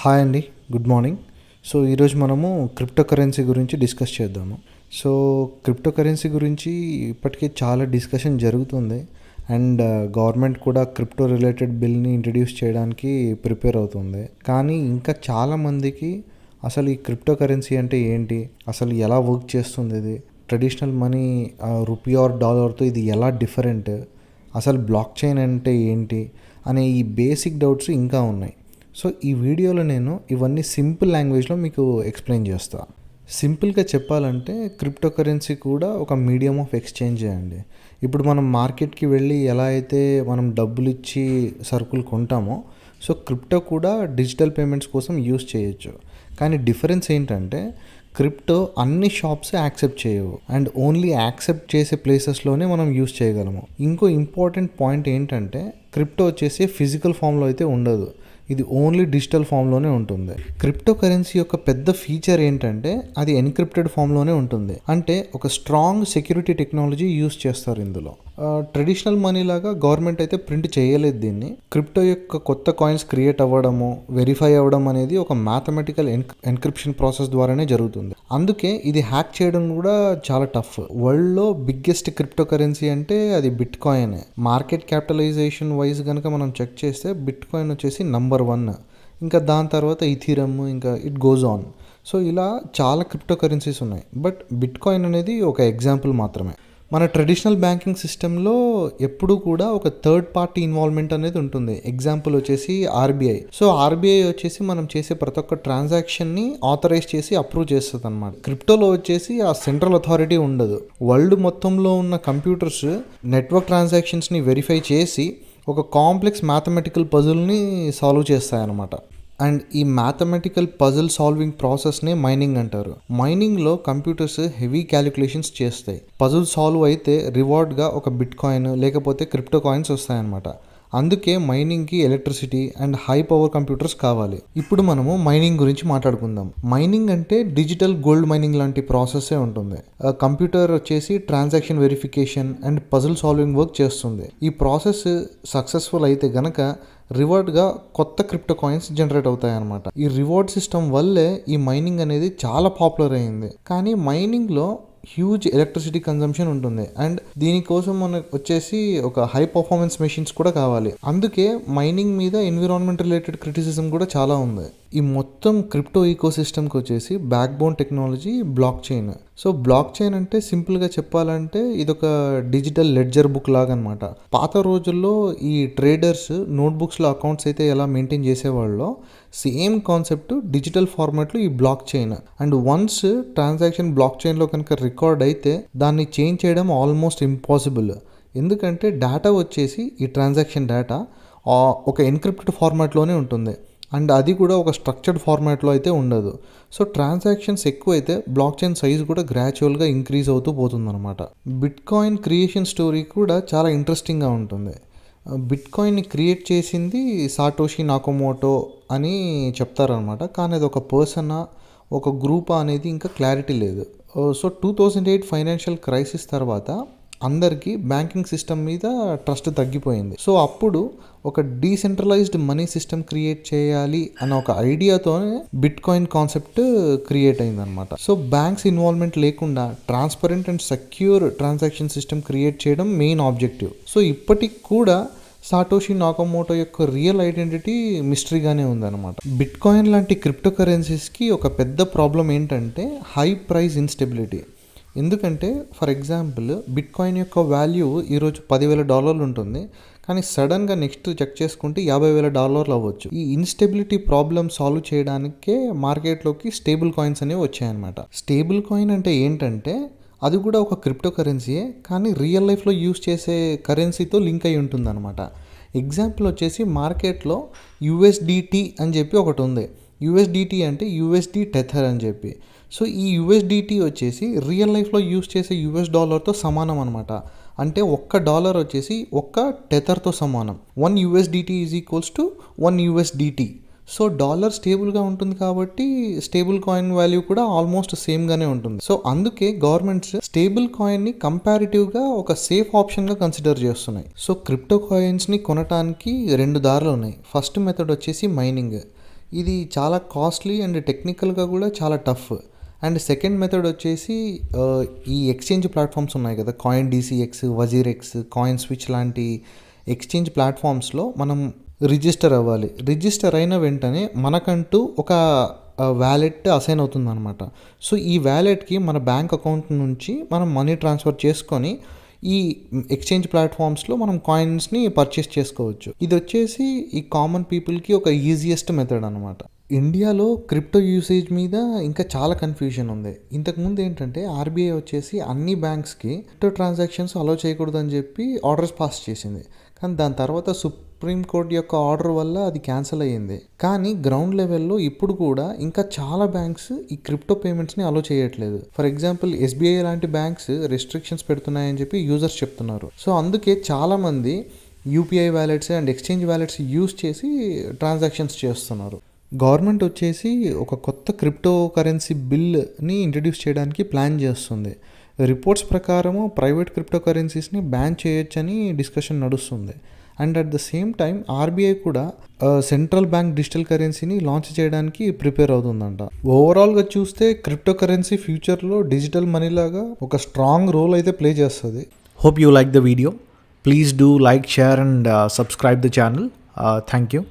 Hi అండి. Good morning. So ఈరోజు మనము క్రిప్టో కరెన్సీ గురించి డిస్కస్ చేద్దాము. సో క్రిప్టో కరెన్సీ గురించి ఇప్పటికే చాలా డిస్కషన్ జరుగుతుంది. అండ్ గవర్నమెంట్ కూడా క్రిప్టో రిలేటెడ్ బిల్ని ఇంట్రడ్యూస్ చేయడానికి ప్రిపేర్ అవుతుంది. కానీ ఇంకా చాలామందికి అసలు ఈ క్రిప్టో కరెన్సీ అంటే ఏంటి, అసలు ఎలా వర్క్ చేస్తుంది, ఇది ట్రెడిషనల్ మనీ రూపీ ఆర్ డాలర్తో ఇది ఎలా డిఫరెంట్, అసలు బ్లాక్ చైన్ అంటే ఏంటి అనే ఈ బేసిక్ డౌట్స్ ఇంకా ఉన్నాయి. సో ఈ వీడియోలో నేను ఇవన్నీ సింపుల్ లాంగ్వేజ్లో మీకు ఎక్స్ప్లెయిన్ చేస్తాను. సింపుల్గా చెప్పాలంటే క్రిప్టో కరెన్సీ కూడా ఒక మీడియం ఆఫ్ ఎక్స్చేంజ్ అండి. ఇప్పుడు మనం మార్కెట్కి వెళ్ళి ఎలా అయితే మనం డబ్బులు ఇచ్చి సరుకులు కొంటామో, సో క్రిప్టో కూడా డిజిటల్ పేమెంట్స్ కోసం యూస్ చేయొచ్చు. కానీ డిఫరెన్స్ ఏంటంటే క్రిప్టో అన్ని షాప్స్ యాక్సెప్ట్ చేయవు అండ్ ఓన్లీ యాక్సెప్ట్ చేసే ప్లేసెస్లోనే మనం యూస్ చేయగలము. ఇంకో ఇంపార్టెంట్ పాయింట్ ఏంటంటే క్రిప్టో వచ్చేసి ఫిజికల్ ఫామ్లో అయితే ఉండదు, ఇది ఓన్లీ డిజిటల్ ఫామ్లోనే ఉంటుంది. క్రిప్టో కరెన్సీ యొక్క పెద్ద ఫీచర్ ఏంటంటే అది ఎన్క్రిప్టెడ్ ఫామ్లోనే ఉంటుంది. అంటే ఒక స్ట్రాంగ్ సెక్యూరిటీ టెక్నాలజీ యూస్ చేస్తారు ఇందులో. ట్రెడిషనల్ మనీ లాగా గవర్నమెంట్ అయితే ప్రింట్ చేయలేదు దీన్ని. క్రిప్టో యొక్క కొత్త కాయిన్స్ క్రియేట్ అవ్వడము, వెరిఫై అవ్వడం అనేది ఒక మ్యాథమెటికల్ ఎన్క్రిప్షన్ ప్రాసెస్ ద్వారానే జరుగుతుంది. అందుకే ఇది హ్యాక్ చేయడం కూడా చాలా టఫ్. వరల్డ్లో బిగ్గెస్ట్ క్రిప్టో కరెన్సీ అంటే అది bitcoin. Market capitalisation wise కనుక మనం చెక్ చేస్తే బిట్ కాయిన్ వచ్చేసి నంబర్ 1. ఇంకా దాని తర్వాత ఇథీరియం, ఇంకా ఇట్ గోజ్ ఆన్. సో ఇలా చాలా క్రిప్టో కరెన్సీస్ ఉన్నాయి. బట్ బిట్ కాయిన్ అనేది ఒక ఎగ్జాంపుల్ మాత్రమే. మన ట్రెడిషనల్ బ్యాంకింగ్ సిస్టంలో ఎప్పుడూ కూడా ఒక థర్డ్ పార్టీ ఇన్వాల్వ్మెంట్ అనేది ఉంటుంది. ఎగ్జాంపుల్ వచ్చేసి ఆర్బీఐ. సో ఆర్బీఐ వచ్చేసి మనం చేసే ప్రతి ఒక్క ట్రాన్సాక్షన్ని ఆథరైజ్ చేసి అప్రూవ్ చేస్తుంది అనమాట. క్రిప్టోలో వచ్చేసి ఆ సెంట్రల్ అథారిటీ ఉండదు. వరల్డ్ మొత్తంలో ఉన్న కంప్యూటర్స్ నెట్వర్క్ ట్రాన్సాక్షన్స్ని వెరిఫై చేసి ఒక కాంప్లెక్స్ మ్యాథమెటికల్ పజిల్ని సాల్వ్ చేస్తాయన్నమాట. అండ్ ఈ మ్యాథమెటికల్ పజిల్ సాల్వింగ్ ప్రాసెస్నే మైనింగ్ అంటారు. మైనింగ్లో కంప్యూటర్స్ హెవీ క్యాలిక్యులేషన్స్ చేస్తాయి. పజిల్ సాల్వ్ అయితే రివార్డ్గా ఒక బిట్ కాయిన్ లేకపోతే క్రిప్టో కాయిన్స్ వస్తాయన్నమాట. అందుకే మైనింగ్కి electricity and high power computers కావాలి. ఇప్పుడు మనము మైనింగ్ గురించి మాట్లాడుకుందాం. మైనింగ్ అంటే డిజిటల్ గోల్డ్ మైనింగ్ లాంటి ప్రాసెస్సే ఉంటుంది. కంప్యూటర్ వచ్చేసి transaction verification and puzzle solving work చేస్తుంది. ఈ ప్రాసెస్ సక్సెస్ఫుల్ అయితే గనక రివార్డ్గా కొత్త క్రిప్టో కాయిన్స్ జనరేట్ అవుతాయి అన్నమాట. ఈ రివార్డ్ సిస్టమ్ వల్లే ఈ మైనింగ్ అనేది చాలా పాపులర్ అయింది. కానీ మైనింగ్లో హ్యూజ్ ఎలక్ట్రిసిటీ కన్జంప్షన్ ఉంటుంది అండ్ దీనికోసం మనకు వచ్చేసి ఒక హై పర్ఫార్మెన్స్ మెషిన్స్ కూడా కావాలి. అందుకే మైనింగ్ మీద ఎన్విరాన్మెంట్ రిలేటెడ్ క్రిటిసిజం కూడా చాలా ఉంది. ఈ మొత్తం క్రిప్టో ఈకో సిస్టమ్కి వచ్చేసి back bone technology block chain. So block chain అంటే సింపుల్గా చెప్పాలంటే ఇదొక డిజిటల్ లెడ్జర్ బుక్ లాగా అనమాట. పాత రోజుల్లో ఈ ట్రేడర్స్ నోట్బుక్స్లో అకౌంట్స్ అయితే ఎలా మెయింటైన్ చేసేవాళ్ళో సేమ్ కాన్సెప్ట్ డిజిటల్ ఫార్మాట్లో ఈ blockchain. And once transaction బ్లాక్ చైన్లో కనుక రికార్డ్ అయితే దాన్ని చేంజ్ చేయడం ఆల్మోస్ట్ ఇంపాసిబుల్. ఎందుకంటే డేటా వచ్చేసి ఈ ట్రాన్సాక్షన్ డేటా ఒక ఎన్క్రిప్టెడ్ ఫార్మాట్లోనే ఉంటుంది అండ్ అది కూడా ఒక స్ట్రక్చర్డ్ ఫార్మాట్లో అయితే ఉండదు. సో ట్రాన్సాక్షన్స్ ఎక్కువైతే బ్లాక్ చైన్ సైజ్ కూడా గ్రాడ్యువల్గా ఇంక్రీజ్ అవుతూ పోతుందన్నమాట. బిట్ కాయిన్ క్రియేషన్ స్టోరీ కూడా చాలా ఇంట్రెస్టింగ్గా ఉంటుంది. బిట్ కాయిన్ని క్రియేట్ చేసింది సాటోషి నాకమోటో అని చెప్తారనమాట. కానీ అది ఒక పర్సనా ఒక గ్రూపా అనేది ఇంకా క్లారిటీ లేదు. సో 2008 ఫైనాన్షియల్ క్రైసిస్ తర్వాత అందరికీ బ్యాంకింగ్ సిస్టమ్ మీద ట్రస్ట్ తగ్గిపోయింది. సో అప్పుడు ఒక డీసెంట్రలైజ్డ్ మనీ సిస్టమ్ క్రియేట్ చేయాలి అన్న ఒక ఐడియాతోనే బిట్ కాయిన్ కాన్సెప్ట్ క్రియేట్ అయిందనమాట. సో బ్యాంక్స్ ఇన్వాల్వ్మెంట్ లేకుండా transparent and secure transaction system create చేయడం మెయిన్ ఆబ్జెక్టివ్. సో ఇప్పటికి కూడా సాటోషి నాకమోటో యొక్క రియల్ ఐడెంటిటీ మిస్టరీగానే ఉందన్నమాట. బిట్ కాయిన్ లాంటి క్రిప్టో కరెన్సీస్కి ఒక పెద్ద ప్రాబ్లం ఏంటంటే హై ప్రైస్ ఇన్స్టెబిలిటీ. ఎందుకంటే ఫర్ ఎగ్జాంపుల్ బిట్ కాయిన్ యొక్క వాల్యూ ఈరోజు $10,000 ఉంటుంది, కానీ సడన్గా నెక్స్ట్ చెక్ చేసుకుంటే $50,000 అవ్వచ్చు. ఈ ఇన్స్టెబిలిటీ ప్రాబ్లమ్ సాల్వ్ చేయడానికే మార్కెట్లోకి స్టేబుల్ కాయిన్స్ అనేవి వచ్చాయన్నమాట. స్టేబుల్ కాయిన్ అంటే ఏంటంటే అది కూడా ఒక క్రిప్టో కరెన్సీయే, కానీ రియల్ లైఫ్లో యూస్ చేసే కరెన్సీతో లింక్ అయి ఉంటుందన్నమాట. ఎగ్జాంపుల్ వచ్చేసి మార్కెట్లో USDT అని చెప్పి ఒకటి ఉంది. USDT అంటే USD టెథర్ అని చెప్పి. సో ఈ USDT వచ్చేసి రియల్ లైఫ్లో యూస్ చేసే US డాలర్తో సమానం అనమాట. అంటే $1 వచ్చేసి ఒక్క టెథర్తో సమానం. 1 USDT is equals to 1 USDT. So dollar స్టేబుల్గా ఉంటుంది కాబట్టి స్టేబుల్ కాయిన్ వాల్యూ కూడా ఆల్మోస్ట్ సేమ్గానే ఉంటుంది. సో అందుకే గవర్నమెంట్స్ స్టేబుల్ కాయిన్ని కంపారిటివ్గా ఒక సేఫ్ ఆప్షన్గా కన్సిడర్ చేస్తున్నాయి. సో క్రిప్టో కాయిన్స్ని కొనడానికి 2 దారులు ఉన్నాయి. ఫస్ట్ మెథడ్ వచ్చేసి మైనింగ్. ఇది చాలా కాస్ట్లీ అండ్ టెక్నికల్గా కూడా చాలా టఫ్. అండ్ సెకండ్ మెథడ్ వచ్చేసి ఈ ఎక్స్చేంజ్ ప్లాట్ఫామ్స్ ఉన్నాయి కదా, coin DCX, WazirX, coin switch లాంటి ఎక్స్చేంజ్ ప్లాట్ఫామ్స్లో మనం రిజిస్టర్ అవ్వాలి. రిజిస్టర్ అయిన వెంటనే మనకంటూ ఒక వ్యాలెట్ అసైన్ అవుతుంది అనమాట. సో ఈ వ్యాలెట్కి మన బ్యాంక్ అకౌంట్ నుంచి మనం మనీ ట్రాన్స్ఫర్ చేసుకొని ఈ ఎక్స్చేంజ్ ప్లాట్ఫామ్స్లో మనం కాయిన్స్ని పర్చేస్ చేసుకోవచ్చు. ఇది వచ్చేసి ఈ కామన్ పీపుల్కి ఒక ఈజియెస్ట్ మెథడ్ అనమాట. ఇండియాలో క్రిప్టో యూసేజ్ మీద ఇంకా చాలా కన్ఫ్యూజన్ ఉంది. ఇంతకుముందు ఏంటంటే ఆర్బీఐ వచ్చేసి అన్ని బ్యాంక్స్కి క్రిప్టో ట్రాన్సాక్షన్స్ అలో చేయకూడదని చెప్పి ఆర్డర్స్ పాస్ చేసింది. కానీ దాని తర్వాత సుప్రీం కోర్ట్ యొక్క ఆర్డర్ వల్ల అది క్యాన్సిల్ అయ్యింది. కానీ గ్రౌండ్ లెవెల్లో ఇప్పుడు కూడా ఇంకా చాలా బ్యాంక్స్ ఈ క్రిప్టో పేమెంట్స్ని అలో చేయట్లేదు. ఫర్ ఎగ్జాంపుల్ ఎస్బీఐ లాంటి బ్యాంక్స్ రెస్ట్రిక్షన్స్ పెడుతున్నాయని చెప్పి యూజర్స్ చెప్తున్నారు. సో అందుకే చాలామంది UPI wallets and exchange wallets use చేసి ట్రాన్సాక్షన్స్ చేస్తున్నారు. గవర్నమెంట్ వచ్చేసి ఒక కొత్త క్రిప్టో కరెన్సీ బిల్ని ఇంట్రడ్యూస్ చేయడానికి ప్లాన్ చేస్తుంది. రిపోర్ట్స్ ప్రకారము ప్రైవేట్ క్రిప్టో కరెన్సీస్ని బ్యాన్ చేయొచ్చని డిస్కషన్ నడుస్తుంది. And at the same time RBI కూడా సెంట్రల్ బ్యాంక్ డిజిటల్ కరెన్సీని లాంచ్ చేయడానికి ప్రిపేర్ అవుతుందంట. ఓవరాల్గా చూస్తే క్రిప్టో కరెన్సీ ఫ్యూచర్లో డిజిటల్ మనీ లాగా ఒక స్ట్రాంగ్ రోల్ అయితే ప్లే చేస్తుంది. Hope you like the video. Please do like, share and subscribe the channel. Thank you.